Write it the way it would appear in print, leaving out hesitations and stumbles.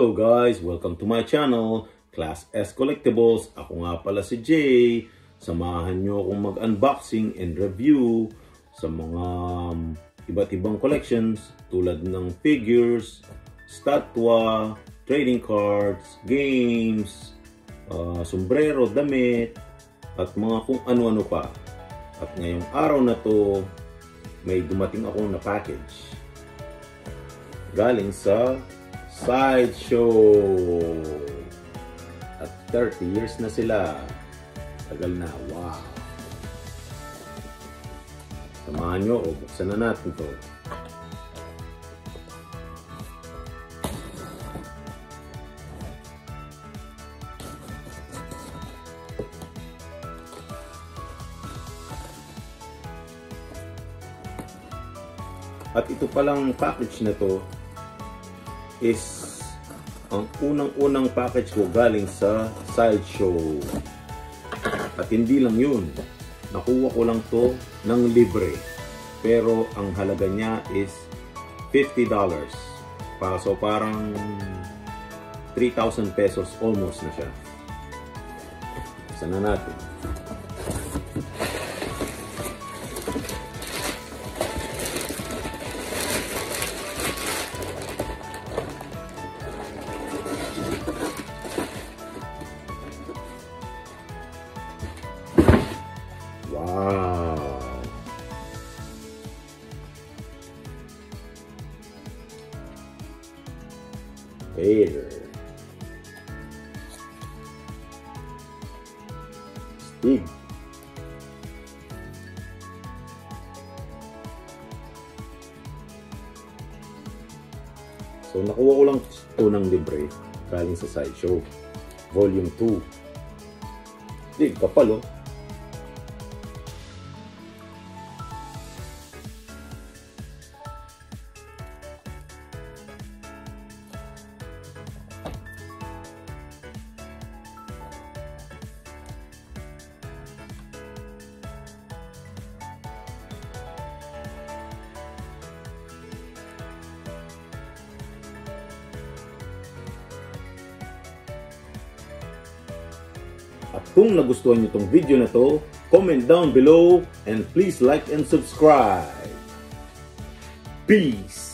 Hello guys! Welcome to my channel, Class S Collectibles. Ako nga pala si Jay. Samahan nyo akong mag-unboxing and review sa mga iba't ibang collections tulad ng figures, statwa, trading cards, games, sombrero, damit, at mga kung ano-ano pa. At ngayong araw na to, may dumating ako na package galing sa Sideshow. At 30 years na sila. Tagal na. Wow. Samahan nyo o buksan na natin to. At ito palang package na to is ang unang-unang package ko galing sa Sideshow. At hindi lang yun, nakuha ko lang to ng libre, pero ang halaga niya is $50. So parang 3,000 pesos almost na siya. Sana natin. Wow! Vader. Steve. So nakuha ko lang ito ng libre galing sa Sideshow. Volume 2. Steve, kapal oh. At kung nagustuhan nyo itong video na to, comment down below and please like and subscribe. Peace!